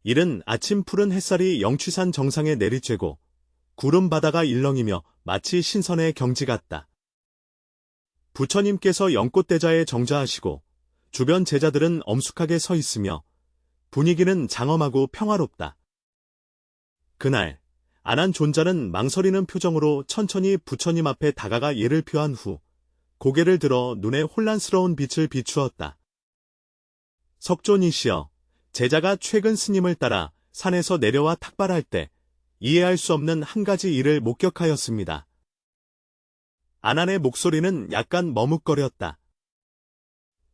이른 아침 푸른 햇살이 영취산 정상에 내리쬐고 구름 바다가 일렁이며 마치 신선의 경지 같다. 부처님께서 연꽃대자에 정좌하시고 주변 제자들은 엄숙하게 서 있으며 분위기는 장엄하고 평화롭다. 그날 안한 존자는 망설이는 표정으로 천천히 부처님 앞에 다가가 예를 표한 후 고개를 들어 눈에 혼란스러운 빛을 비추었다. 석존이시여, 제자가 최근 스님을 따라 산에서 내려와 탁발할 때 이해할 수 없는 한 가지 일을 목격하였습니다. 안한의 목소리는 약간 머뭇거렸다.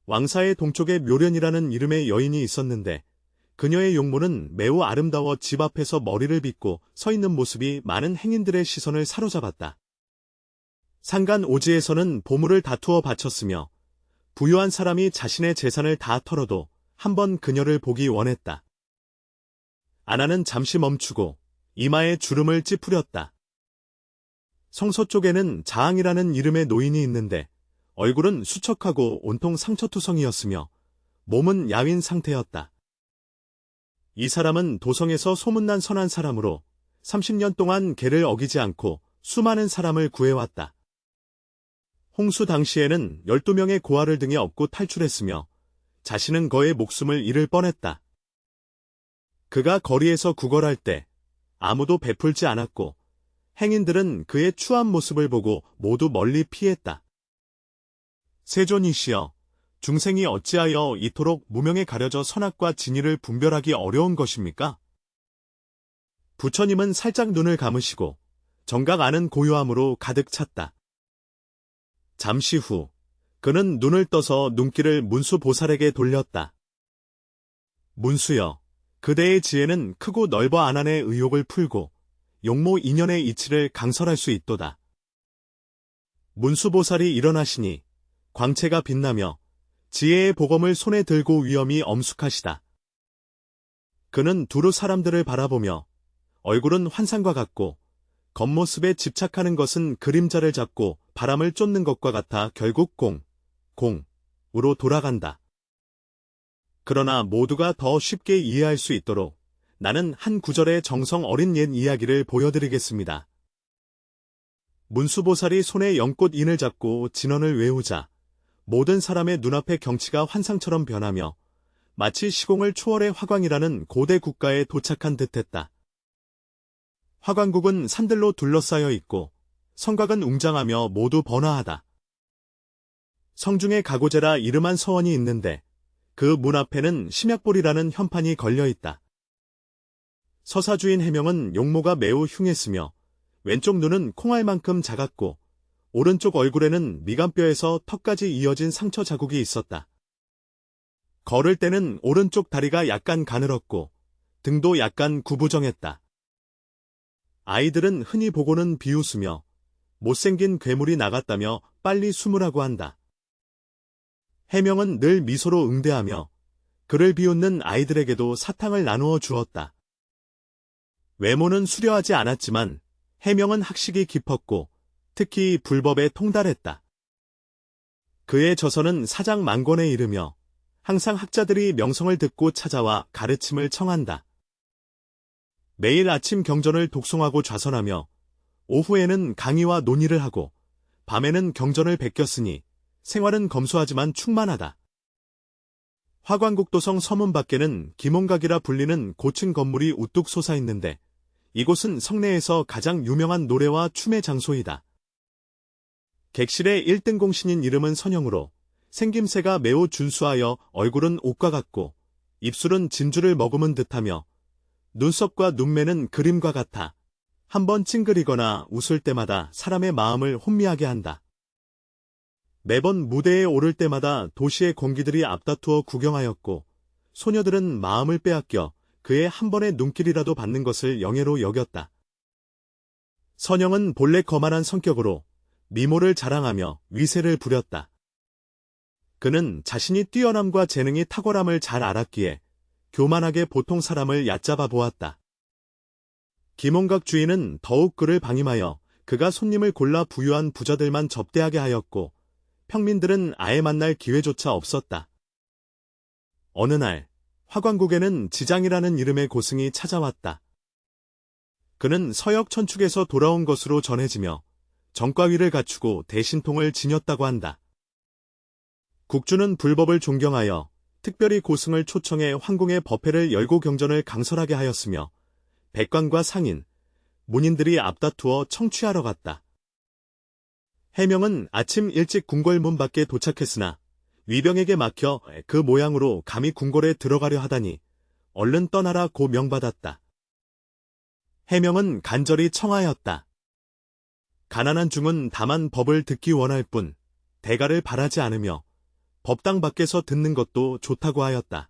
왕사의 동쪽에 묘련이라는 이름의 여인이 있었는데 그녀의 용모는 매우 아름다워 집 앞에서 머리를 빗고 서 있는 모습이 많은 행인들의 시선을 사로잡았다. 상간 오지에서는 보물을 다투어 바쳤으며 부유한 사람이 자신의 재산을 다 털어도 한번 그녀를 보기 원했다. 안한은 잠시 멈추고 이마에 주름을 찌푸렸다. 성서 쪽에는 자항이라는 이름의 노인이 있는데 얼굴은 수척하고 온통 상처투성이었으며 몸은 야윈 상태였다. 이 사람은 도성에서 소문난 선한 사람으로 30년 동안 계를 어기지 않고 수많은 사람을 구해왔다. 홍수 당시에는 12명의 고아를 등에 업고 탈출했으며 자신은 거의 목숨을 잃을 뻔했다. 그가 거리에서 구걸할 때 아무도 베풀지 않았고 행인들은 그의 추한 모습을 보고 모두 멀리 피했다. 세존이시여, 중생이 어찌하여 이토록 무명에 가려져 선악과 진의를 분별하기 어려운 것입니까? 부처님은 살짝 눈을 감으시고 정각 아는 고요함으로 가득 찼다. 잠시 후 그는 눈을 떠서 눈길을 문수 보살에게 돌렸다. 문수여, 그대의 지혜는 크고 넓어 안한의 의욕을 풀고 용모 인연의 이치를 강설할 수 있도다. 문수 보살이 일어나시니 광채가 빛나며 지혜의 보검을 손에 들고 위엄이 엄숙하시다. 그는 두루 사람들을 바라보며 얼굴은 환상과 같고 겉모습에 집착하는 것은 그림자를 잡고 바람을 쫓는 것과 같아 결국 공으로 돌아간다. 그러나 모두가 더 쉽게 이해할 수 있도록 나는 한 구절의 정성 어린 옛 이야기를 보여드리겠습니다. 문수보살이 손에 연꽃인을 잡고 진언을 외우자 모든 사람의 눈앞의 경치가 환상처럼 변하며 마치 시공을 초월해 화광이라는 고대 국가에 도착한 듯했다. 화광국은 산들로 둘러싸여 있고 성곽은 웅장하며 모두 번화하다. 성중에 가고제라 이름한 서원이 있는데 그 문 앞에는 심약볼이라는 현판이 걸려있다. 서사주인 해명은 용모가 매우 흉했으며 왼쪽 눈은 콩알만큼 작았고 오른쪽 얼굴에는 미간뼈에서 턱까지 이어진 상처 자국이 있었다. 걸을 때는 오른쪽 다리가 약간 가늘었고 등도 약간 구부정했다. 아이들은 흔히 보고는 비웃으며 못생긴 괴물이 나갔다며 빨리 숨으라고 한다. 해명은 늘 미소로 응대하며 그를 비웃는 아이들에게도 사탕을 나누어 주었다. 외모는 수려하지 않았지만 해명은 학식이 깊었고 특히 불법에 통달했다. 그의 저서는 사장만권에 이르며 항상 학자들이 명성을 듣고 찾아와 가르침을 청한다. 매일 아침 경전을 독송하고 좌선하며 오후에는 강의와 논의를 하고 밤에는 경전을 베꼈으니 생활은 검소하지만 충만하다. 화광국도성 서문 밖에는 기몽각이라 불리는 고층 건물이 우뚝 솟아있는데 이곳은 성내에서 가장 유명한 노래와 춤의 장소이다. 객실의 1등 공신인 이름은 선영으로 생김새가 매우 준수하여 얼굴은 옷과 같고 입술은 진주를 머금은 듯하며 눈썹과 눈매는 그림과 같아 한번 찡그리거나 웃을 때마다 사람의 마음을 혼미하게 한다. 매번 무대에 오를 때마다 도시의 공기들이 앞다투어 구경하였고 소녀들은 마음을 빼앗겨 그의 한 번의 눈길이라도 받는 것을 영예로 여겼다. 선영은 본래 거만한 성격으로 미모를 자랑하며 위세를 부렸다. 그는 자신이 뛰어남과 재능이 탁월함을 잘 알았기에 교만하게 보통 사람을 얕잡아 보았다. 기몽각 주인은 더욱 그를 방임하여 그가 손님을 골라 부유한 부자들만 접대하게 하였고 평민들은 아예 만날 기회조차 없었다. 어느 날 화관국에는 지장이라는 이름의 고승이 찾아왔다. 그는 서역 천축에서 돌아온 것으로 전해지며 정과위를 갖추고 대신통을 지녔다고 한다. 국주는 불법을 존경하여 특별히 고승을 초청해 황궁의 법회를 열고 경전을 강설하게 하였으며 백관과 상인, 문인들이 앞다투어 청취하러 갔다. 해명은 아침 일찍 궁궐문 밖에 도착했으나 위병에게 막혀 그 모양으로 감히 궁궐에 들어가려 하다니 얼른 떠나라 고 명받았다. 해명은 간절히 청하였다. 가난한 중은 다만 법을 듣기 원할 뿐 대가를 바라지 않으며 법당 밖에서 듣는 것도 좋다고 하였다.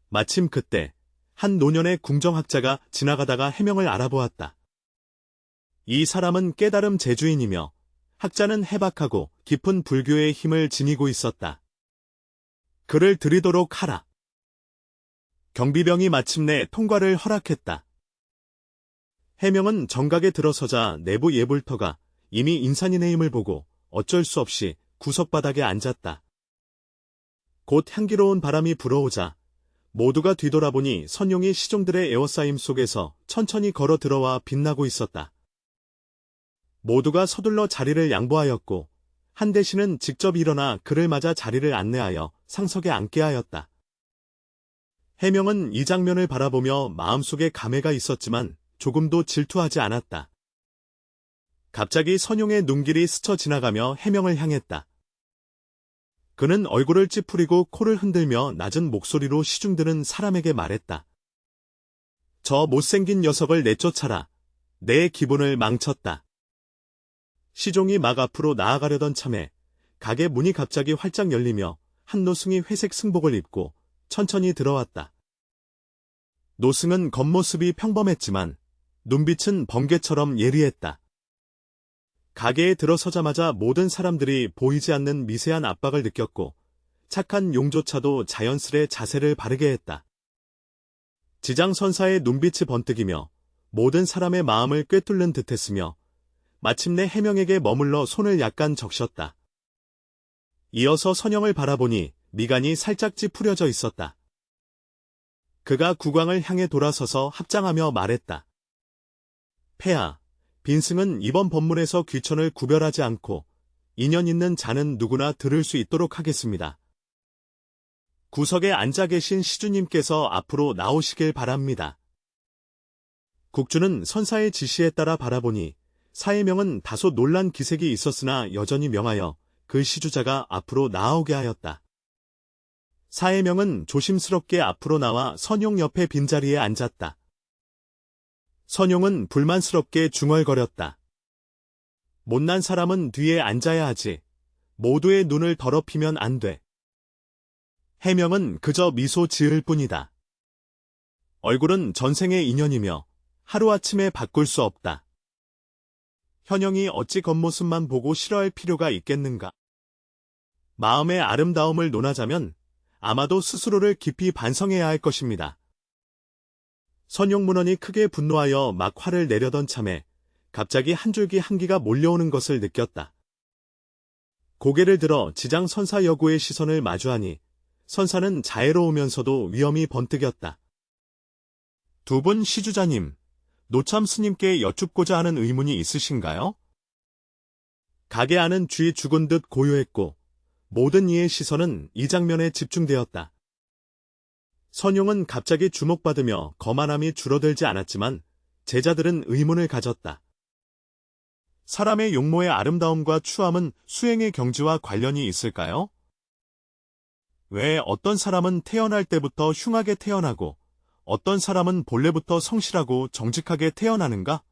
마침 그때 한 노년의 궁정학자가 지나가다가 해명을 알아보았다. 이 사람은 깨달음 재주인이며 학자는 해박하고 깊은 불교의 힘을 지니고 있었다. 그를 들이도록 하라. 경비병이 마침내 통과를 허락했다. 해명은 정각에 들어서자 내부 예불터가 이미 인산인의 힘을 보고 어쩔 수 없이 구석바닥에 앉았다. 곧 향기로운 바람이 불어오자 모두가 뒤돌아보니 선용이 시종들의 에워싸임 속에서 천천히 걸어 들어와 빛나고 있었다. 모두가 서둘러 자리를 양보하였고 한 대신은 직접 일어나 그를 맞아 자리를 안내하여 상석에 앉게 하였다. 해명은 이 장면을 바라보며 마음속에 감회가 있었지만 조금도 질투하지 않았다. 갑자기 선용의 눈길이 스쳐 지나가며 해명을 향했다. 그는 얼굴을 찌푸리고 코를 흔들며 낮은 목소리로 시중드는 사람에게 말했다. 저 못생긴 녀석을 내쫓아라. 내 기분을 망쳤다. 시종이 막 앞으로 나아가려던 참에 가게 문이 갑자기 활짝 열리며 한 노승이 회색 승복을 입고 천천히 들어왔다. 노승은 겉모습이 평범했지만 눈빛은 번개처럼 예리했다. 가게에 들어서자마자 모든 사람들이 보이지 않는 미세한 압박을 느꼈고 착한 용조차도 자연스레 자세를 바르게 했다. 지장선사의 눈빛이 번뜩이며 모든 사람의 마음을 꿰뚫는 듯했으며 마침내 해명에게 머물러 손을 약간 적셨다. 이어서 선영을 바라보니 미간이 살짝 찌푸려져 있었다. 그가 국왕을 향해 돌아서서 합장하며 말했다. 폐하, 빈승은 이번 법문에서 귀천을 구별하지 않고 인연 있는 자는 누구나 들을 수 있도록 하겠습니다. 구석에 앉아 계신 시주님께서 앞으로 나오시길 바랍니다. 국주는 선사의 지시에 따라 바라보니 사해명은 다소 놀란 기색이 있었으나 여전히 명하여 그 시주자가 앞으로 나아오게 하였다. 사해명은 조심스럽게 앞으로 나와 선용 옆에 빈자리에 앉았다. 선용은 불만스럽게 중얼거렸다. 못난 사람은 뒤에 앉아야 하지. 모두의 눈을 더럽히면 안 돼. 해명은 그저 미소 지을 뿐이다. 얼굴은 전생의 인연이며 하루아침에 바꿀 수 없다. 현영이 어찌 겉모습만 보고 싫어할 필요가 있겠는가? 마음의 아름다움을 논하자면 아마도 스스로를 깊이 반성해야 할 것입니다. 선용문헌이 크게 분노하여 막 화를 내려던 참에 갑자기 한 줄기 한기가 몰려오는 것을 느꼈다. 고개를 들어 지장 선사 여구의 시선을 마주하니 선사는 자애로우면서도 위험이 번뜩였다. 두 분 시주자님, 노참 스님께 여쭙고자 하는 의문이 있으신가요? 가게 안은 쥐 죽은 듯 고요했고 모든 이의 시선은 이 장면에 집중되었다. 선용은 갑자기 주목받으며 거만함이 줄어들지 않았지만 제자들은 의문을 가졌다. 사람의 용모의 아름다움과 추함은 수행의 경지와 관련이 있을까요? 왜 어떤 사람은 태어날 때부터 흉하게 태어나고 어떤 사람은 본래부터 성실하고 정직하게 태어나는가?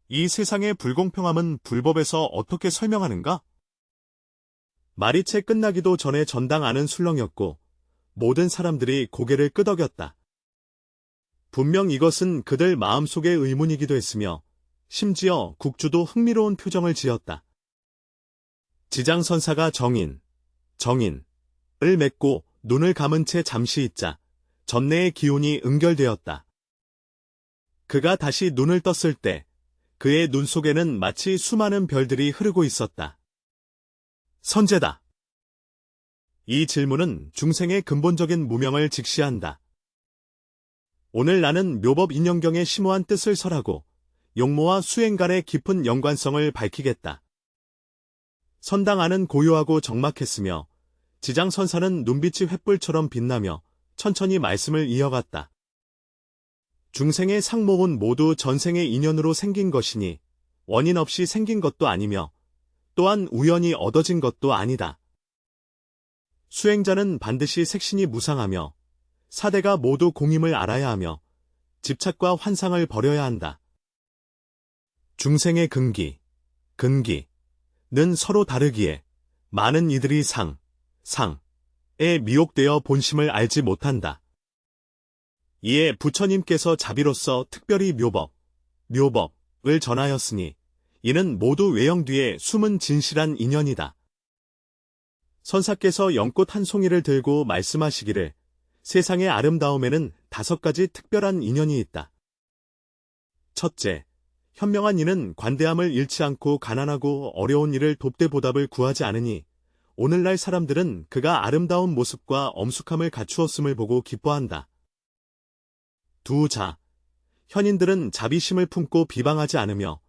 이 세상의 불공평함은 불법에서 어떻게 설명하는가? 말이 채 끝나기도 전에 전당 안은 술렁였고 모든 사람들이 고개를 끄덕였다. 분명 이것은 그들 마음속의 의문이기도 했으며 심지어 국주도 흥미로운 표정을 지었다. 지장선사가 정인을 맺고 눈을 감은 채 잠시 있자 전내의 기운이 응결되었다. 그가 다시 눈을 떴을 때 그의 눈 속에는 마치 수많은 별들이 흐르고 있었다. 선제다. 이 질문은 중생의 근본적인 무명을 직시한다. 오늘 나는 묘법 인연경의 심오한 뜻을 설하고 용모와 수행 간의 깊은 연관성을 밝히겠다. 선당 안은 고요하고 적막했으며 지장선사는 눈빛이 횃불처럼 빛나며 천천히 말씀을 이어갔다. 중생의 상목은 모두 전생의 인연으로 생긴 것이니 원인 없이 생긴 것도 아니며 또한 우연히 얻어진 것도 아니다. 수행자는 반드시 색신이 무상하며 사대가 모두 공임을 알아야 하며 집착과 환상을 버려야 한다. 중생의 근기, 근기는 서로 다르기에 많은 이들이 상에 미혹되어 본심을 알지 못한다. 이에 부처님께서 자비로서 특별히 묘법을 전하였으니 이는 모두 외형 뒤에 숨은 진실한 인연이다. 선사께서 연꽃 한 송이를 들고 말씀하시기를 세상의 아름다움에는 5가지 특별한 인연이 있다. 첫째, 현명한 이는 관대함을 잃지 않고 가난하고 어려운 이를 돕되 보답을 구하지 않으니 오늘날 사람들은 그가 아름다운 모습과 엄숙함을 갖추었음을 보고 기뻐한다. 두자, 현인들은 자비심을 품고 비방하지 않으며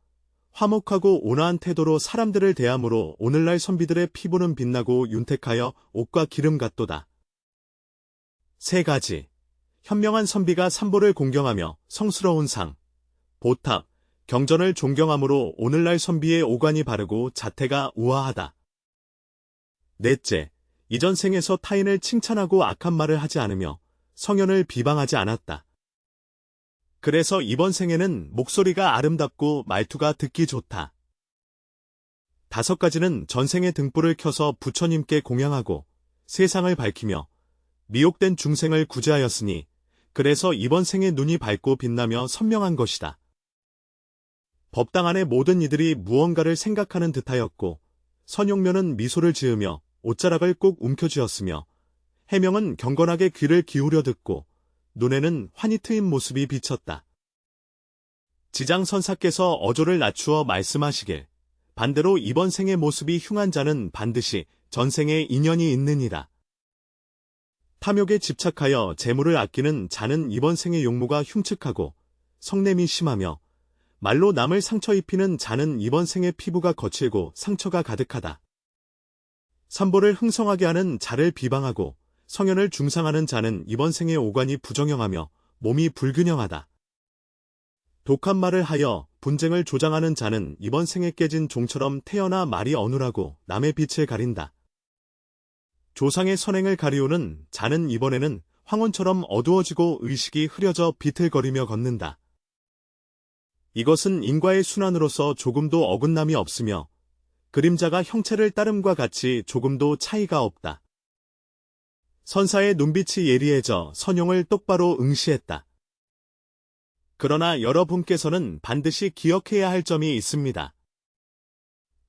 화목하고 온화한 태도로 사람들을 대함으로 오늘날 선비들의 피부는 빛나고 윤택하여 옷과 기름 같도다. 3가지, 현명한 선비가 삼보를 공경하며 성스러운 상, 보탑, 경전을 존경함으로 오늘날 선비의 오관이 바르고 자태가 우아하다. 넷째, 이전 생에서 타인을 칭찬하고 악한 말을 하지 않으며 성현을 비방하지 않았다. 그래서 이번 생에는 목소리가 아름답고 말투가 듣기 좋다. 5가지는 전생의 등불을 켜서 부처님께 공양하고 세상을 밝히며 미혹된 중생을 구제하였으니 그래서 이번 생의 눈이 밝고 빛나며 선명한 것이다. 법당 안의 모든 이들이 무언가를 생각하는 듯하였고 선용면은 미소를 지으며 옷자락을 꼭 움켜쥐었으며 해명은 경건하게 귀를 기울여 듣고 눈에는 환히 트인 모습이 비쳤다. 지장선사께서 어조를 낮추어 말씀하시길 반대로 이번 생의 모습이 흉한 자는 반드시 전생에 인연이 있느니라. 탐욕에 집착하여 재물을 아끼는 자는 이번 생의 용모가 흉측하고 성냄이 심하며 말로 남을 상처 입히는 자는 이번 생의 피부가 거칠고 상처가 가득하다. 삼보를 흥성하게 하는 자를 비방하고 성현을 중상하는 자는 이번 생의 오관이 부정형하며 몸이 불균형하다. 독한 말을 하여 분쟁을 조장하는 자는 이번 생에 깨진 종처럼 태어나 말이 어눌하고 남의 빛을 가린다. 조상의 선행을 가리우는 자는 이번에는 황혼처럼 어두워지고 의식이 흐려져 비틀거리며 걷는다. 이것은 인과의 순환으로서 조금도 어긋남이 없으며 그림자가 형체를 따름과 같이 조금도 차이가 없다. 선사의 눈빛이 예리해져 선용을 똑바로 응시했다. 그러나 여러분께서는 반드시 기억해야 할 점이 있습니다.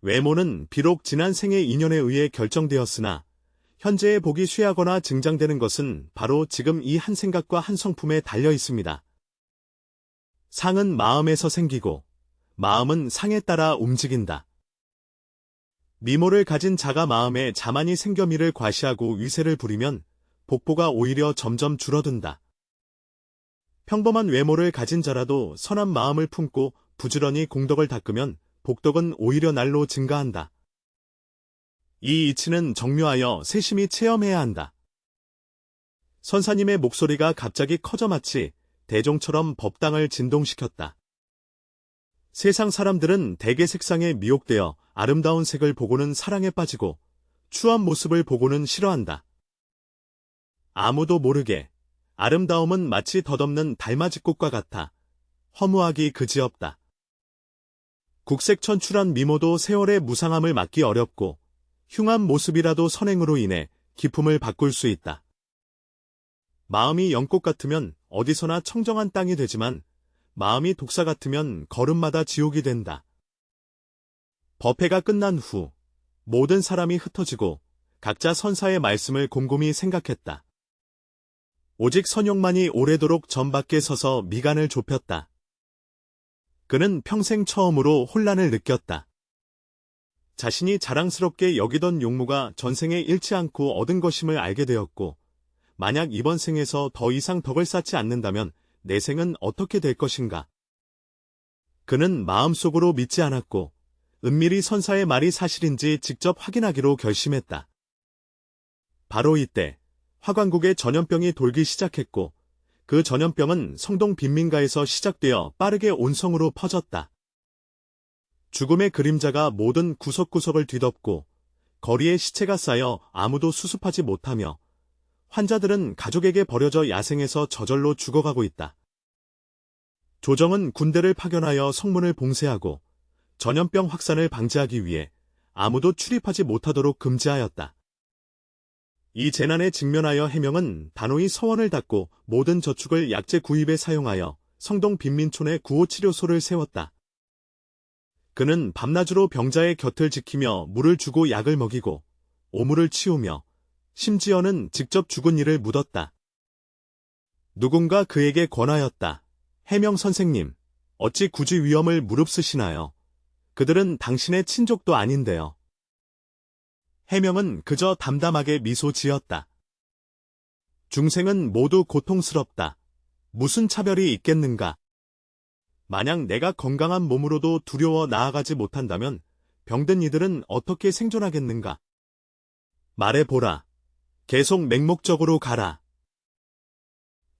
외모는 비록 지난 생의 인연에 의해 결정되었으나 현재의 복이 쇠하거나 증장되는 것은 바로 지금 이 한 생각과 한 성품에 달려 있습니다. 상은 마음에서 생기고 마음은 상에 따라 움직인다. 미모를 가진 자가 마음에 자만이 생겨 미를 과시하고 위세를 부리면 복보가 오히려 점점 줄어든다. 평범한 외모를 가진 자라도 선한 마음을 품고 부지런히 공덕을 닦으면 복덕은 오히려 날로 증가한다. 이 이치는 정묘하여 세심히 체험해야 한다. 선사님의 목소리가 갑자기 커져 마치 대종처럼 법당을 진동시켰다. 세상 사람들은 대개 색상에 미혹되어 아름다운 색을 보고는 사랑에 빠지고 추한 모습을 보고는 싫어한다. 아무도 모르게 아름다움은 마치 덧없는 달맞이꽃과 같아 허무하기 그지없다. 국색천출한 미모도 세월의 무상함을 막기 어렵고 흉한 모습이라도 선행으로 인해 기품을 바꿀 수 있다. 마음이 연꽃 같으면 어디서나 청정한 땅이 되지만 마음이 독사 같으면 걸음마다 지옥이 된다. 법회가 끝난 후 모든 사람이 흩어지고 각자 선사의 말씀을 곰곰이 생각했다. 오직 선용만이 오래도록 전 밖에 서서 미간을 좁혔다. 그는 평생 처음으로 혼란을 느꼈다. 자신이 자랑스럽게 여기던 용모가 전생에 잃지 않고 얻은 것임을 알게 되었고, 만약 이번 생에서 더 이상 덕을 쌓지 않는다면 내 생은 어떻게 될 것인가? 그는 마음속으로 믿지 않았고, 은밀히 선사의 말이 사실인지 직접 확인하기로 결심했다. 바로 이때 화관국에 전염병이 돌기 시작했고, 그 전염병은 성동 빈민가에서 시작되어 빠르게 온 성으로 퍼졌다. 죽음의 그림자가 모든 구석구석을 뒤덮고 거리에 시체가 쌓여 아무도 수습하지 못하며 환자들은 가족에게 버려져 야생에서 저절로 죽어가고 있다. 조정은 군대를 파견하여 성문을 봉쇄하고 전염병 확산을 방지하기 위해 아무도 출입하지 못하도록 금지하였다. 이 재난에 직면하여 해명은 단호히 서원을 닫고 모든 저축을 약재 구입에 사용하여 성동 빈민촌에 구호치료소를 세웠다. 그는 밤낮으로 병자의 곁을 지키며 물을 주고 약을 먹이고 오물을 치우며 심지어는 직접 죽은 이를 묻었다. 누군가 그에게 권하였다. 해명 선생님, 어찌 굳이 위험을 무릅쓰시나요? 그들은 당신의 친족도 아닌데요. 해명은 그저 담담하게 미소 지었다. 중생은 모두 고통스럽다. 무슨 차별이 있겠는가? 만약 내가 건강한 몸으로도 두려워 나아가지 못한다면 병든 이들은 어떻게 생존하겠는가? 말해보라. 계속 맹목적으로 가라.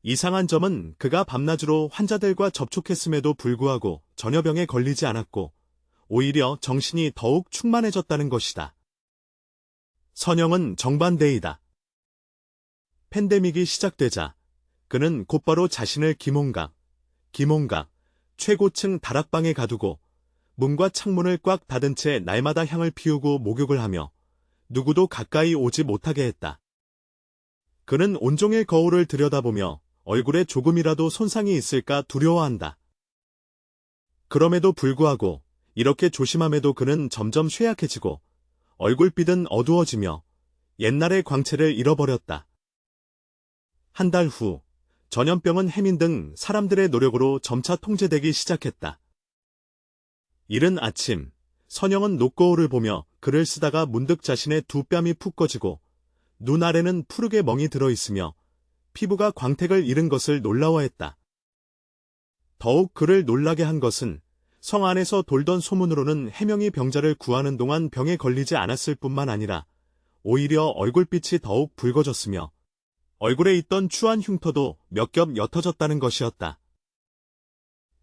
이상한 점은 그가 밤낮으로 환자들과 접촉했음에도 불구하고 전혀 병에 걸리지 않았고 오히려 정신이 더욱 충만해졌다는 것이다. 선영은 정반대이다. 팬데믹이 시작되자 그는 곧바로 자신을 김홍각 최고층 다락방에 가두고 문과 창문을 꽉 닫은 채 날마다 향을 피우고 목욕을 하며 누구도 가까이 오지 못하게 했다. 그는 온종일 거울을 들여다보며 얼굴에 조금이라도 손상이 있을까 두려워한다. 그럼에도 불구하고 이렇게 조심함에도 그는 점점 쇠약해지고 얼굴빛은 어두워지며 옛날의 광채를 잃어버렸다. 한 달 후 전염병은 해민 등 사람들의 노력으로 점차 통제되기 시작했다. 이른 아침, 선영은 녹거울을 보며 글을 쓰다가 문득 자신의 두 뺨이 푹 꺼지고 눈 아래는 푸르게 멍이 들어있으며 피부가 광택을 잃은 것을 놀라워했다. 더욱 그를 놀라게 한 것은 성 안에서 돌던 소문으로는 해명이 병자를 구하는 동안 병에 걸리지 않았을 뿐만 아니라 오히려 얼굴빛이 더욱 붉어졌으며 얼굴에 있던 추한 흉터도 몇 겹 옅어졌다는 것이었다.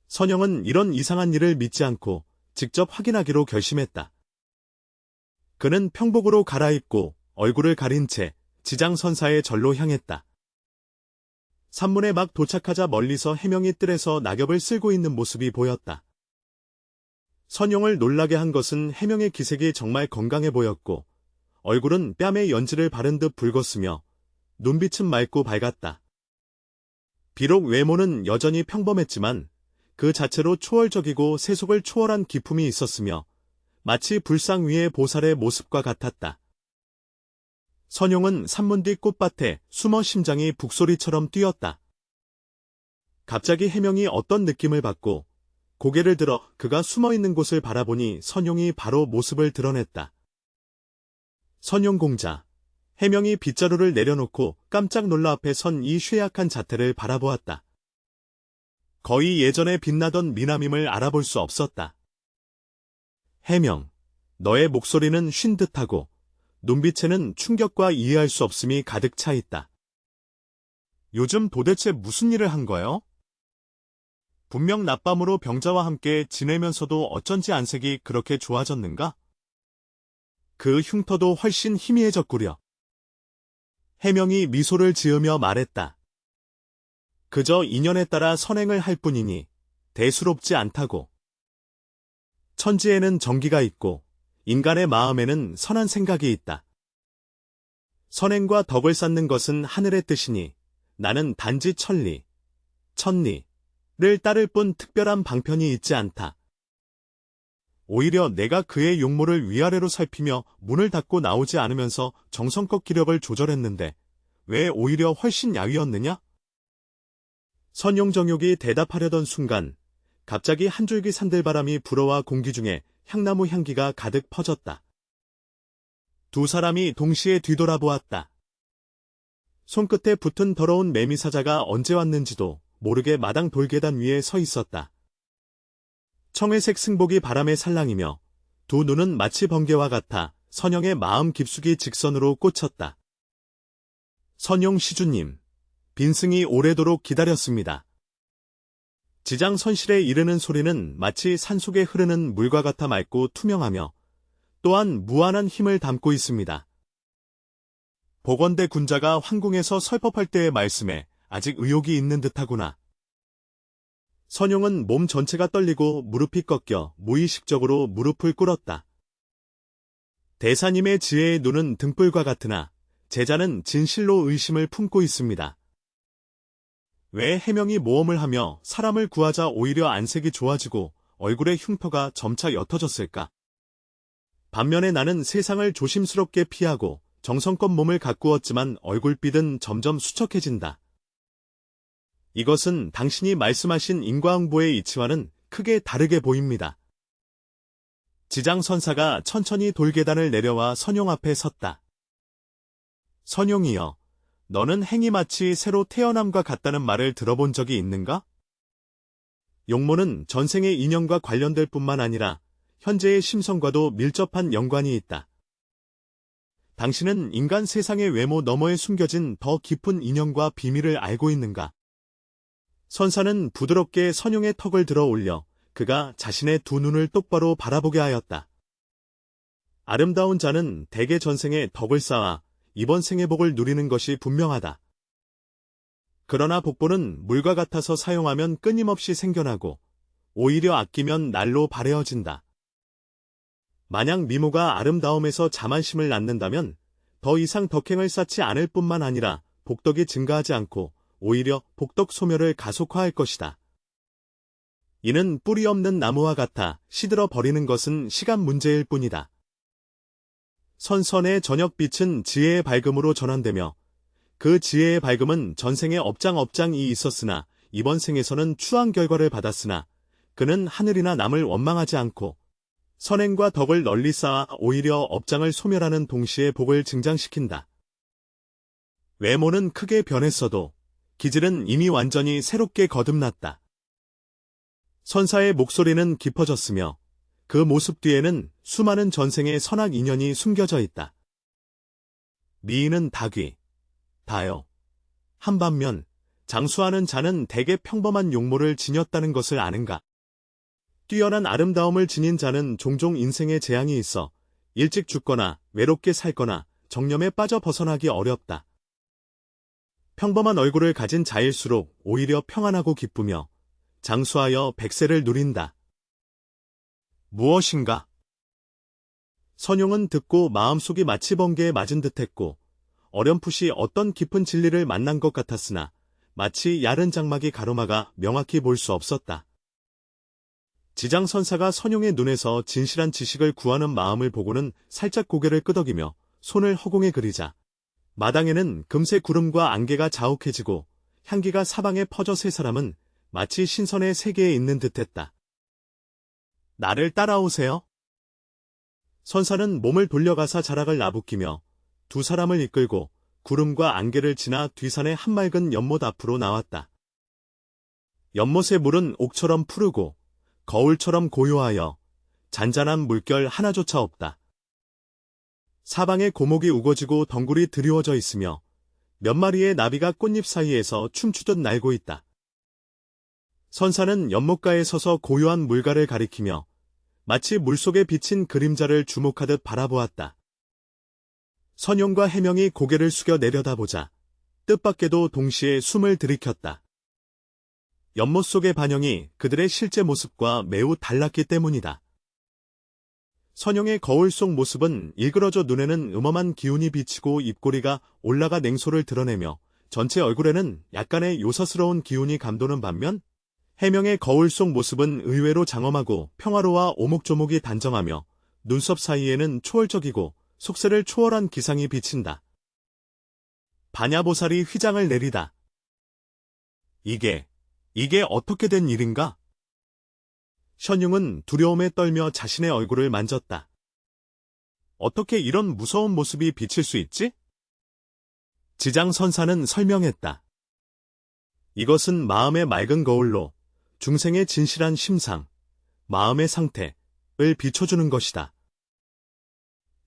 선영은 이런 이상한 일을 믿지 않고 직접 확인하기로 결심했다. 그는 평복으로 갈아입고 얼굴을 가린 채 지장선사의 절로 향했다. 산문에 막 도착하자 멀리서 해명이 뜰에서 낙엽을 쓸고 있는 모습이 보였다. 선영을 놀라게 한 것은 해명의 기색이 정말 건강해 보였고 얼굴은 뺨에 연지를 바른 듯 붉었으며 눈빛은 맑고 밝았다. 비록 외모는 여전히 평범했지만 그 자체로 초월적이고 세속을 초월한 기품이 있었으며 마치 불상 위의 보살의 모습과 같았다. 선용은 산문 뒤 꽃밭에 숨어 심장이 북소리처럼 뛰었다. 갑자기 해명이 어떤 느낌을 받고 고개를 들어 그가 숨어있는 곳을 바라보니 선용이 바로 모습을 드러냈다. 선용공자. 해명이 빗자루를 내려놓고 깜짝 놀라 앞에 선 이 쇠약한 자태를 바라보았다. 거의 예전에 빛나던 미남임을 알아볼 수 없었다. 해명, 너의 목소리는 쉰 듯하고 눈빛에는 충격과 이해할 수 없음이 가득 차 있다. 요즘 도대체 무슨 일을 한 거요? 분명 낮밤으로 병자와 함께 지내면서도 어쩐지 안색이 그렇게 좋아졌는가? 그 흉터도 훨씬 희미해졌구려. 해명이 미소를 지으며 말했다. 그저 인연에 따라 선행을 할 뿐이니 대수롭지 않다고. 천지에는 정기가 있고 인간의 마음에는 선한 생각이 있다. 선행과 덕을 쌓는 것은 하늘의 뜻이니 나는 단지 천리를 따를 뿐 특별한 방편이 있지 않다. 오히려 내가 그의 용모를 위아래로 살피며 문을 닫고 나오지 않으면서 정성껏 기력을 조절했는데 왜 오히려 훨씬 야위었느냐? 선용정욕이 대답하려던 순간 갑자기 한 줄기 산들바람이 불어와 공기 중에 향나무 향기가 가득 퍼졌다. 두 사람이 동시에 뒤돌아보았다. 손끝에 붙은 더러운 매미사자가 언제 왔는지도 모르게 마당 돌계단 위에 서 있었다. 청회색 승복이 바람에 살랑이며 두 눈은 마치 번개와 같아 선영의 마음 깊숙이 직선으로 꽂혔다. 선용 시주님, 빈승이 오래도록 기다렸습니다. 지장 선실에 이르는 소리는 마치 산속에 흐르는 물과 같아 맑고 투명하며 또한 무한한 힘을 담고 있습니다. 복원대 군자가 황궁에서 설법할 때의 말씀에 아직 의욕이 있는 듯하구나. 선용은 몸 전체가 떨리고 무릎이 꺾여 무의식적으로 무릎을 꿇었다. 대사님의 지혜의 눈은 등불과 같으나 제자는 진실로 의심을 품고 있습니다. 왜 해명이 모험을 하며 사람을 구하자 오히려 안색이 좋아지고 얼굴의 흉터가 점차 옅어졌을까? 반면에 나는 세상을 조심스럽게 피하고 정성껏 몸을 가꾸었지만 얼굴빛은 점점 수척해진다. 이것은 당신이 말씀하신 인과응보의 이치와는 크게 다르게 보입니다. 지장선사가 천천히 돌계단을 내려와 선용 앞에 섰다. 선용이여, 너는 행이 마치 새로 태어남과 같다는 말을 들어본 적이 있는가? 용모는 전생의 인연과 관련될 뿐만 아니라 현재의 심성과도 밀접한 연관이 있다. 당신은 인간 세상의 외모 너머에 숨겨진 더 깊은 인연과 비밀을 알고 있는가? 선사는 부드럽게 선용의 턱을 들어 올려 그가 자신의 두 눈을 똑바로 바라보게 하였다. 아름다운 자는 대개 전생에 덕을 쌓아 이번 생의 복을 누리는 것이 분명하다. 그러나 복보는 물과 같아서 사용하면 끊임없이 생겨나고 오히려 아끼면 날로 바래어진다. 만약 미모가 아름다움에서 자만심을 낳는다면 더 이상 덕행을 쌓지 않을 뿐만 아니라 복덕이 증가하지 않고 오히려 복덕 소멸을 가속화할 것이다. 이는 뿌리 없는 나무와 같아 시들어 버리는 것은 시간 문제일 뿐이다. 선선의 저녁빛은 지혜의 밝음으로 전환되며 그 지혜의 밝음은 전생에 업장이 있었으나 이번 생에서는 추한 결과를 받았으나 그는 하늘이나 남을 원망하지 않고 선행과 덕을 널리 쌓아 오히려 업장을 소멸하는 동시에 복을 증장시킨다. 외모는 크게 변했어도 기질은 이미 완전히 새롭게 거듭났다. 선사의 목소리는 깊어졌으며 그 모습 뒤에는 수많은 전생의 선악 인연이 숨겨져 있다. 미인은 닭위, 다요. 한반면 장수하는 자는 대개 평범한 용모를 지녔다는 것을 아는가? 뛰어난 아름다움을 지닌 자는 종종 인생에 재앙이 있어 일찍 죽거나 외롭게 살거나 정념에 빠져 벗어나기 어렵다. 평범한 얼굴을 가진 자일수록 오히려 평안하고 기쁘며 장수하여 백세를 누린다. 무엇인가? 선용은 듣고 마음속이 마치 번개에 맞은 듯했고 어렴풋이 어떤 깊은 진리를 만난 것 같았으나 마치 야른 장막이 가로막아 명확히 볼 수 없었다. 지장선사가 선용의 눈에서 진실한 지식을 구하는 마음을 보고는 살짝 고개를 끄덕이며 손을 허공에 그리자 마당에는 금세 구름과 안개가 자욱해지고 향기가 사방에 퍼져 세 사람은 마치 신선의 세계에 있는 듯했다. 나를 따라오세요. 선사는 몸을 돌려가사 자락을 나부끼며 두 사람을 이끌고 구름과 안개를 지나 뒤산의 한맑은 연못 앞으로 나왔다. 연못의 물은 옥처럼 푸르고 거울처럼 고요하여 잔잔한 물결 하나조차 없다. 사방에 고목이 우거지고 덩굴이 드리워져 있으며 몇 마리의 나비가 꽃잎 사이에서 춤추듯 날고 있다. 선사는 연못가에 서서 고요한 물가를 가리키며 마치 물속에 비친 그림자를 주목하듯 바라보았다. 선용과 해명이 고개를 숙여 내려다보자 뜻밖에도 동시에 숨을 들이켰다. 연못 속의 반영이 그들의 실제 모습과 매우 달랐기 때문이다. 선영의 거울 속 모습은 일그러져 눈에는 음험한 기운이 비치고 입꼬리가 올라가 냉소를 드러내며 전체 얼굴에는 약간의 요사스러운 기운이 감도는 반면 해명의 거울 속 모습은 의외로 장엄하고 평화로워 오목조목이 단정하며 눈썹 사이에는 초월적이고 속세를 초월한 기상이 비친다. 반야보살이 휘장을 내리다. 이게 어떻게 된 일인가? 션융은 두려움에 떨며 자신의 얼굴을 만졌다. 어떻게 이런 무서운 모습이 비칠 수 있지? 지장선사는 설명했다. 이것은 마음의 맑은 거울로 중생의 진실한 심상, 마음의 상태를 비춰주는 것이다.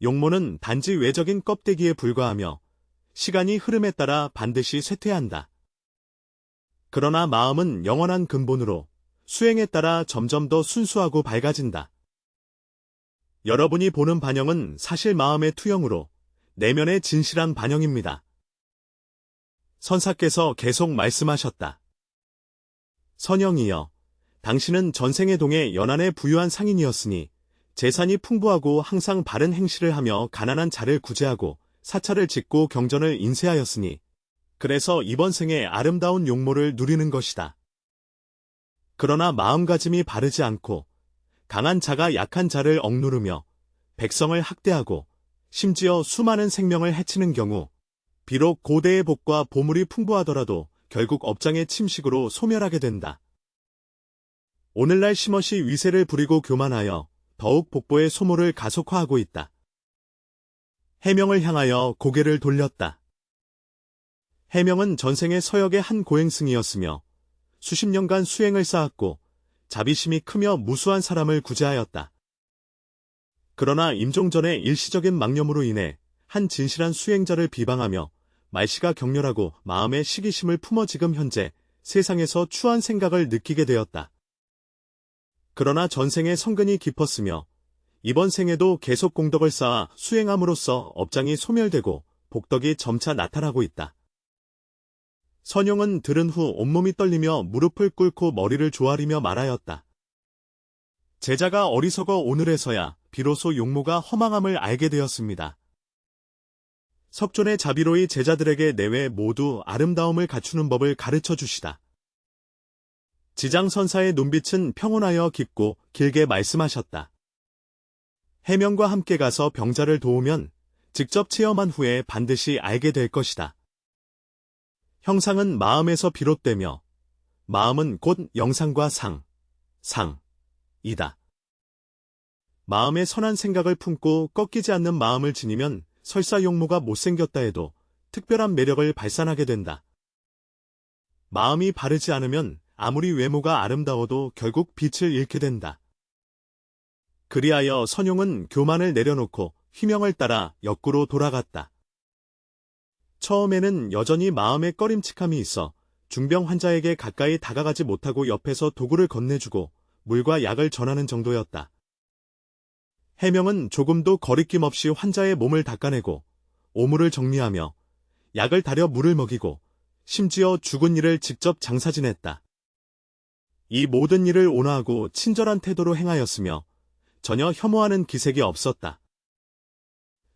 용모는 단지 외적인 껍데기에 불과하며 시간이 흐름에 따라 반드시 쇠퇴한다. 그러나 마음은 영원한 근본으로 수행에 따라 점점 더 순수하고 밝아진다. 여러분이 보는 반영은 사실 마음의 투영으로 내면의 진실한 반영입니다. 선사께서 계속 말씀하셨다. 선영이여, 당신은 전생의 동에 연안에 부유한 상인이었으니 재산이 풍부하고 항상 바른 행실을 하며 가난한 자를 구제하고 사찰을 짓고 경전을 인쇄하였으니 그래서 이번 생에 아름다운 용모를 누리는 것이다. 그러나 마음가짐이 바르지 않고 강한 자가 약한 자를 억누르며 백성을 학대하고 심지어 수많은 생명을 해치는 경우 비록 고대의 복과 보물이 풍부하더라도 결국 업장의 침식으로 소멸하게 된다. 오늘날 심엇이 위세를 부리고 교만하여 더욱 복보의 소모를 가속화하고 있다. 해명을 향하여 고개를 돌렸다. 해명은 전생의 서역의 한 고행승이었으며 수십 년간 수행을 쌓았고 자비심이 크며 무수한 사람을 구제하였다. 그러나 임종전의 일시적인 망념으로 인해 한 진실한 수행자를 비방하며 말씨가 격렬하고 마음의 시기심을 품어 지금 현재 세상에서 추한 생각을 느끼게 되었다. 그러나 전생의 성근이 깊었으며 이번 생에도 계속 공덕을 쌓아 수행함으로써 업장이 소멸되고 복덕이 점차 나타나고 있다. 선용은 들은 후 온몸이 떨리며 무릎을 꿇고 머리를 조아리며 말하였다. 제자가 어리석어 오늘에서야 비로소 용모가 허망함을 알게 되었습니다. 석존의 자비로이 제자들에게 내외 모두 아름다움을 갖추는 법을 가르쳐 주시다. 지장선사의 눈빛은 평온하여 깊고 길게 말씀하셨다. 해명과 함께 가서 병자를 도우면 직접 체험한 후에 반드시 알게 될 것이다. 형상은 마음에서 비롯되며 마음은 곧 영상과 상이다. 마음에 선한 생각을 품고 꺾이지 않는 마음을 지니면 설사 용모가 못생겼다 해도 특별한 매력을 발산하게 된다. 마음이 바르지 않으면 아무리 외모가 아름다워도 결국 빛을 잃게 된다. 그리하여 선용은 교만을 내려놓고 희명을 따라 역구로 돌아갔다. 처음에는 여전히 마음에 꺼림칙함이 있어 중병 환자에게 가까이 다가가지 못하고 옆에서 도구를 건네주고 물과 약을 전하는 정도였다. 해명은 조금도 거리낌 없이 환자의 몸을 닦아내고 오물을 정리하며 약을 다려 물을 먹이고 심지어 죽은 이를 직접 장사지냈다. 이 모든 일을 온화하고 친절한 태도로 행하였으며 전혀 혐오하는 기색이 없었다.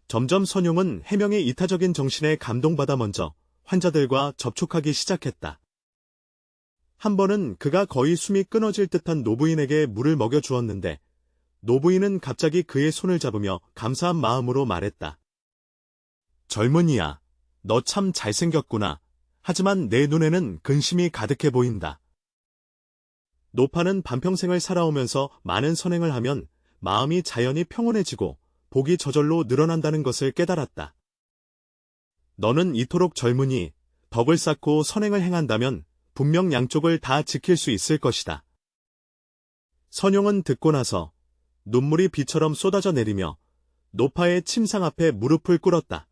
점점 선용은 해명의 이타적인 정신에 감동받아 먼저 환자들과 접촉하기 시작했다. 한 번은 그가 거의 숨이 끊어질 듯한 노부인에게 물을 먹여주었는데 노부인은 갑자기 그의 손을 잡으며 감사한 마음으로 말했다. 젊은이야, 너 참 잘생겼구나. 하지만 내 눈에는 근심이 가득해 보인다. 노파는 반평생을 살아오면서 많은 선행을 하면 마음이 자연히 평온해지고 복이 저절로 늘어난다는 것을 깨달았다. 너는 이토록 젊으니 덕을 쌓고 선행을 행한다면 분명 양쪽을 다 지킬 수 있을 것이다. 선용은 듣고 나서 눈물이 비처럼 쏟아져 내리며 노파의 침상 앞에 무릎을 꿇었다.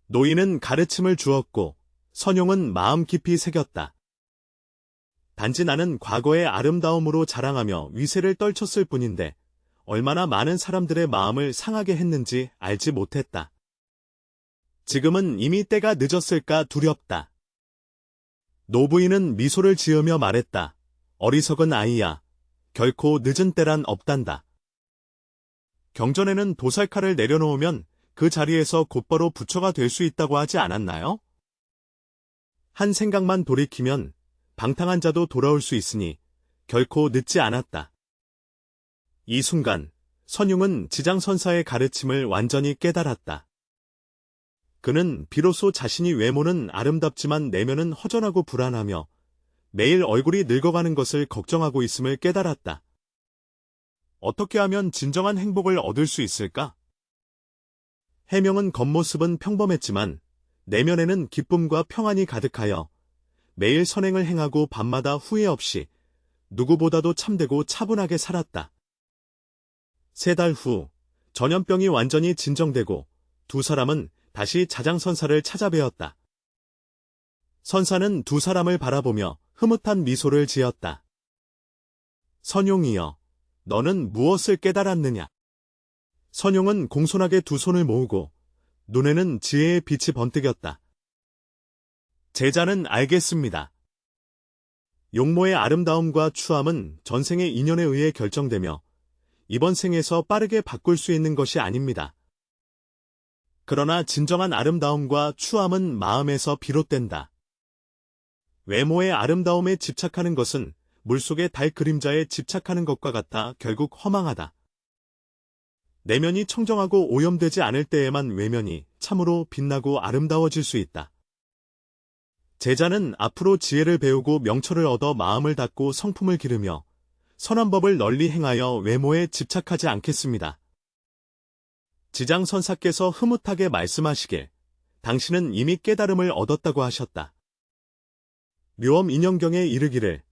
노인은 가르침을 주었고 선용은 마음 깊이 새겼다. 단지 나는 과거의 아름다움으로 자랑하며 위세를 떨쳤을 뿐인데 얼마나 많은 사람들의 마음을 상하게 했는지 알지 못했다. 지금은 이미 때가 늦었을까 두렵다. 노부인은 미소를 지으며 말했다. 어리석은 아이야. 결코 늦은 때란 없단다. 경전에는 도살칼을 내려놓으면 그 자리에서 곧바로 부처가 될 수 있다고 하지 않았나요? 한 생각만 돌이키면 방탕한 자도 돌아올 수 있으니 결코 늦지 않았다. 이 순간 선용은 지장선사의 가르침을 완전히 깨달았다. 그는 비로소 자신이 외모는 아름답지만 내면은 허전하고 불안하며 매일 얼굴이 늙어가는 것을 걱정하고 있음을 깨달았다. 어떻게 하면 진정한 행복을 얻을 수 있을까? 해명은 겉모습은 평범했지만 내면에는 기쁨과 평안이 가득하여 매일 선행을 행하고 밤마다 후회 없이 누구보다도 참되고 차분하게 살았다. 3달 후 전염병이 완전히 진정되고 두 사람은 다시 자장선사를 찾아뵈었다. 선사는 두 사람을 바라보며 흐뭇한 미소를 지었다. 선용이여, 너는 무엇을 깨달았느냐? 선용은 공손하게 두 손을 모으고 눈에는 지혜의 빛이 번뜩였다. 제자는 알겠습니다. 용모의 아름다움과 추함은 전생의 인연에 의해 결정되며 이번 생에서 빠르게 바꿀 수 있는 것이 아닙니다. 그러나 진정한 아름다움과 추함은 마음에서 비롯된다. 외모의 아름다움에 집착하는 것은 물속의 달 그림자에 집착하는 것과 같아 결국 허망하다. 내면이 청정하고 오염되지 않을 때에만 외면이 참으로 빛나고 아름다워질 수 있다. 제자는 앞으로 지혜를 배우고 명철을 얻어 마음을 닫고 성품을 기르며 선한 법을 널리 행하여 외모에 집착하지 않겠습니다. 지장선사께서 흐뭇하게 말씀하시길 당신은 이미 깨달음을 얻었다고 하셨다. 묘엄 인연경에 이르기를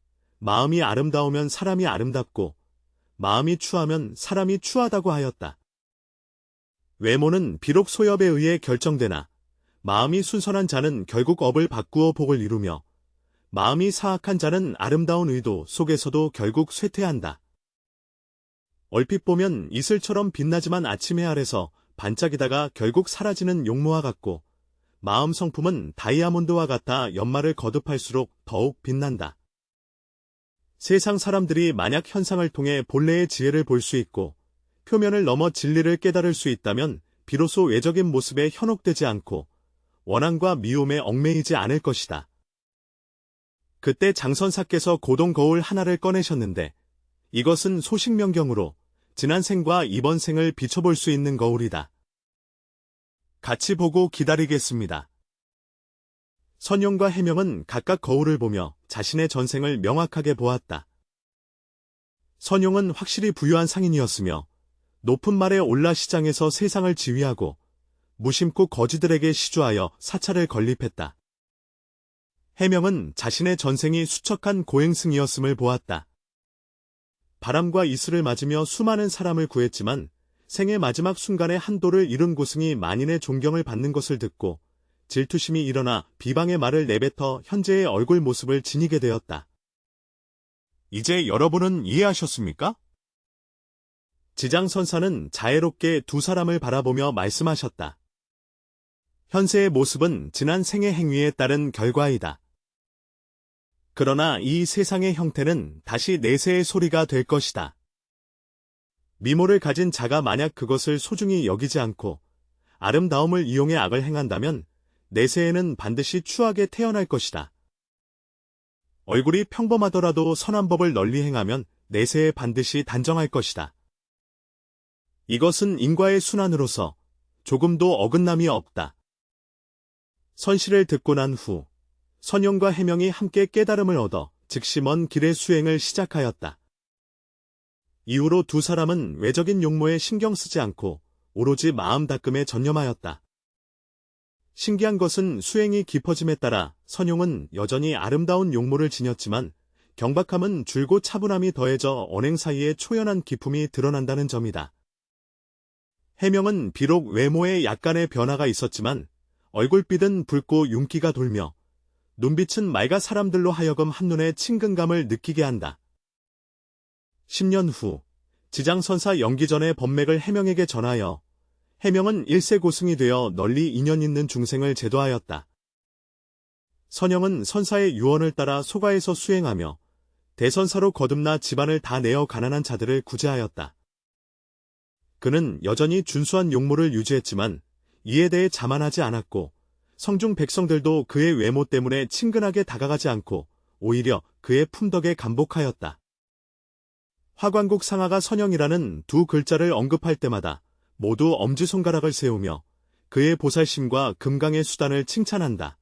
마음이 아름다우면 사람이 아름답고 마음이 추하면 사람이 추하다고 하였다. 외모는 비록 소엽에 의해 결정되나 마음이 순선한 자는 결국 업을 바꾸어 복을 이루며 마음이 사악한 자는 아름다운 의도 속에서도 결국 쇠퇴한다. 얼핏 보면 이슬처럼 빛나지만 아침의 아래서 반짝이다가 결국 사라지는 용모와 같고 마음 성품은 다이아몬드와 같아 연말을 거듭할수록 더욱 빛난다. 세상 사람들이 만약 현상을 통해 본래의 지혜를 볼 수 있고 표면을 넘어 진리를 깨달을 수 있다면 비로소 외적인 모습에 현혹되지 않고 원한과 미움에 얽매이지 않을 것이다. 그때 장선사께서 고동 거울 하나를 꺼내셨는데 이것은 소식명경으로 지난 생과 이번 생을 비춰볼 수 있는 거울이다. 같이 보고 기다리겠습니다. 선용과 해명은 각각 거울을 보며 자신의 전생을 명확하게 보았다. 선용은 확실히 부유한 상인이었으며 높은 말에 올라 시장에서 세상을 지휘하고 무심코 거지들에게 시주하여 사찰을 건립했다. 해명은 자신의 전생이 수척한 고행승이었음을 보았다. 바람과 이슬을 맞으며 수많은 사람을 구했지만 생의 마지막 순간에 한도를 이룬 고승이 만인의 존경을 받는 것을 듣고 질투심이 일어나 비방의 말을 내뱉어 현재의 얼굴 모습을 지니게 되었다. 이제 여러분은 이해하셨습니까? 지장선사는 자애롭게 두 사람을 바라보며 말씀하셨다. 현세의 모습은 지난 생의 행위에 따른 결과이다. 그러나 이 세상의 형태는 다시 내세의 소리가 될 것이다. 미모를 가진 자가 만약 그것을 소중히 여기지 않고 아름다움을 이용해 악을 행한다면 내세에는 반드시 추하게 태어날 것이다. 얼굴이 평범하더라도 선한 법을 널리 행하면 내세에 반드시 단정할 것이다. 이것은 인과의 순환으로서 조금도 어긋남이 없다. 선시를 듣고 난 후 선용과 해명이 함께 깨달음을 얻어 즉시 먼 길의 수행을 시작하였다. 이후로 두 사람은 외적인 용모에 신경 쓰지 않고 오로지 마음 닦음에 전념하였다. 신기한 것은 수행이 깊어짐에 따라 선용은 여전히 아름다운 용모를 지녔지만 경박함은 줄고 차분함이 더해져 언행 사이에 초연한 기품이 드러난다는 점이다. 해명은 비록 외모에 약간의 변화가 있었지만 얼굴빛은 붉고 윤기가 돌며 눈빛은 맑아 사람들로 하여금 한눈에 친근감을 느끼게 한다. 10년 후 지장선사 연기 전에 법맥을 해명에게 전하여 해명은 일세 고승이 되어 널리 인연 있는 중생을 제도하였다. 선영은 선사의 유언을 따라 소가에서 수행하며 대선사로 거듭나 집안을 다 내어 가난한 자들을 구제하였다. 그는 여전히 준수한 용모를 유지했지만 이에 대해 자만하지 않았고 성중 백성들도 그의 외모 때문에 친근하게 다가가지 않고 오히려 그의 품덕에 감복하였다. 화관국 상하가 선영이라는 두 글자를 언급할 때마다 모두 엄지손가락을 세우며 그의 보살심과 금강의 수단을 칭찬한다.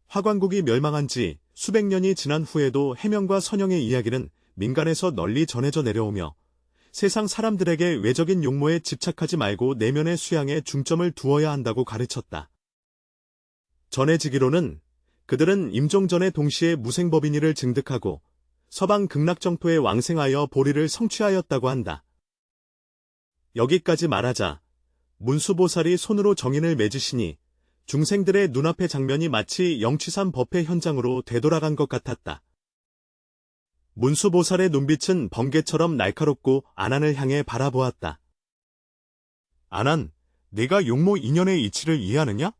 화관국이 멸망한 지 수백 년이 지난 후에도 해명과 선영의 이야기는 민간에서 널리 전해져 내려오며 세상 사람들에게 외적인 용모에 집착하지 말고 내면의 수양에 중점을 두어야 한다고 가르쳤다. 전해지기로는 그들은 임종 전에 동시에 무생법인이를 증득하고 서방 극락정토에 왕생하여 보리를 성취하였다고 한다. 여기까지 말하자 문수보살이 손으로 정인을 맺으시니 중생들의 눈앞의 장면이 마치 영취산 법회 현장으로 되돌아간 것 같았다. 문수보살의 눈빛은 번개처럼 날카롭고 안한을 향해 바라보았다. 안한, 네가 용모 인연의 이치를 이해하느냐?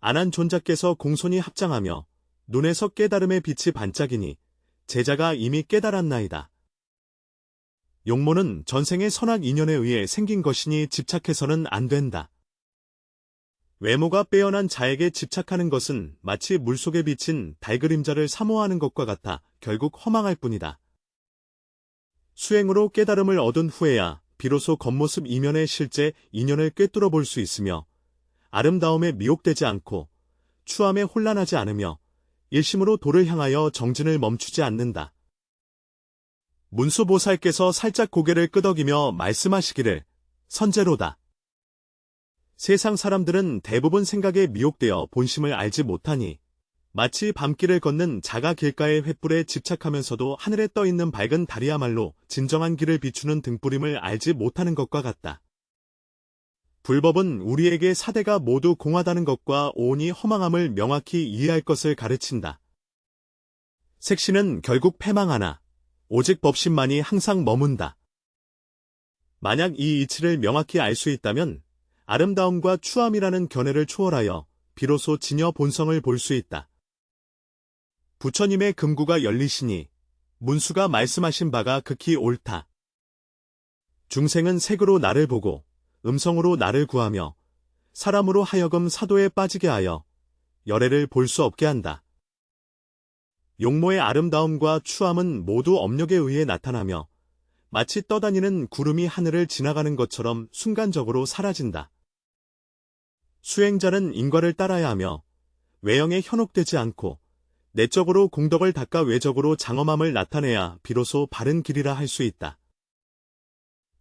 안한 존자께서 공손히 합장하며 눈에서 깨달음의 빛이 반짝이니 제자가 이미 깨달았나이다. 용모는 전생의 선악 인연에 의해 생긴 것이니 집착해서는 안 된다. 외모가 빼어난 자에게 집착하는 것은 마치 물속에 비친 달그림자를 사모하는 것과 같아 결국 허망할 뿐이다. 수행으로 깨달음을 얻은 후에야 비로소 겉모습 이면의 실제 인연을 꿰뚫어 볼 수 있으며 아름다움에 미혹되지 않고 추함에 혼란하지 않으며 일심으로 도를 향하여 정진을 멈추지 않는다. 문수보살께서 살짝 고개를 끄덕이며 말씀하시기를 선제로다. 세상 사람들은 대부분 생각에 미혹되어 본심을 알지 못하니 마치 밤길을 걷는 자가 길가의 횃불에 집착하면서도 하늘에 떠있는 밝은 달이야말로 진정한 길을 비추는 등불임을 알지 못하는 것과 같다. 불법은 우리에게 사대가 모두 공하다는 것과 오온이 허망함을 명확히 이해할 것을 가르친다. 색신은 결국 패망하나 오직 법신만이 항상 머문다. 만약 이 이치를 명확히 알 수 있다면 아름다움과 추함이라는 견해를 초월하여 비로소 진여 본성을 볼 수 있다. 부처님의 금구가 열리시니 문수가 말씀하신 바가 극히 옳다. 중생은 색으로 나를 보고 음성으로 나를 구하며 사람으로 하여금 사도에 빠지게 하여 열애를 볼 수 없게 한다. 용모의 아름다움과 추함은 모두 업력에 의해 나타나며 마치 떠다니는 구름이 하늘을 지나가는 것처럼 순간적으로 사라진다. 수행자는 인과를 따라야 하며 외형에 현혹되지 않고 내적으로 공덕을 닦아 외적으로 장엄함을 나타내야 비로소 바른 길이라 할 수 있다.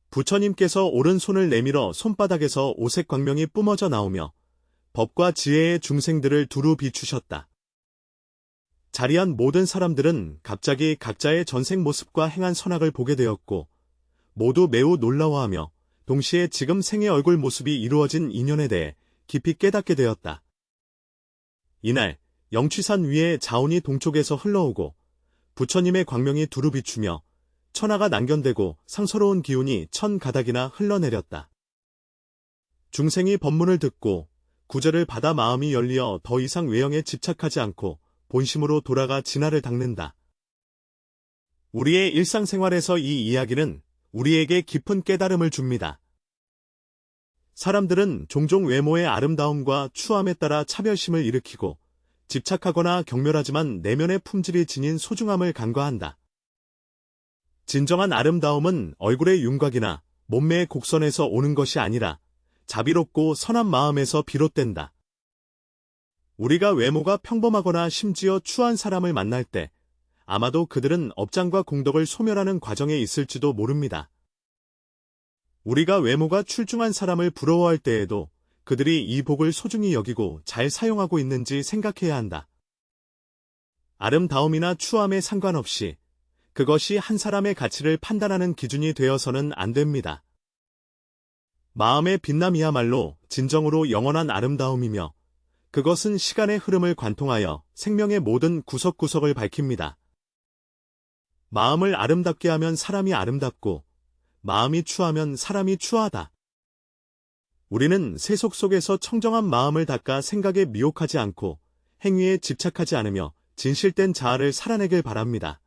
부처님께서 오른손을 내밀어 손바닥에서 오색 광명이 뿜어져 나오며 법과 지혜의 중생들을 두루 비추셨다. 자리한 모든 사람들은 갑자기 각자의 전생 모습과 행한 선악을 보게 되었고 모두 매우 놀라워하며 동시에 지금 생의 얼굴 모습이 이루어진 인연에 대해 깊이 깨닫게 되었다. 이날 영취산 위에 자온이 동쪽에서 흘러오고 부처님의 광명이 두루 비추며 천하가 난견되고 상서로운 기운이 천 가닥이나 흘러내렸다. 중생이 법문을 듣고 구절을 받아 마음이 열리어 더 이상 외형에 집착하지 않고 본심으로 돌아가 진화를 닦는다. 우리의 일상생활에서 이 이야기는 우리에게 깊은 깨달음을 줍니다. 사람들은 종종 외모의 아름다움과 추함에 따라 차별심을 일으키고 집착하거나 경멸하지만 내면의 품질이 지닌 소중함을 간과한다. 진정한 아름다움은 얼굴의 윤곽이나 몸매의 곡선에서 오는 것이 아니라 자비롭고 선한 마음에서 비롯된다. 우리가 외모가 평범하거나 심지어 추한 사람을 만날 때 아마도 그들은 업장과 공덕을 소멸하는 과정에 있을지도 모릅니다. 우리가 외모가 출중한 사람을 부러워할 때에도 그들이 이 복을 소중히 여기고 잘 사용하고 있는지 생각해야 한다. 아름다움이나 추함에 상관없이 그것이 한 사람의 가치를 판단하는 기준이 되어서는 안 됩니다. 마음의 빛남이야말로 진정으로 영원한 아름다움이며 그것은 시간의 흐름을 관통하여 생명의 모든 구석구석을 밝힙니다. 마음을 아름답게 하면 사람이 아름답고 마음이 추하면 사람이 추하다. 우리는 세속 속에서 청정한 마음을 닦아 생각에 미혹하지 않고 행위에 집착하지 않으며 진실된 자아를 살아내길 바랍니다.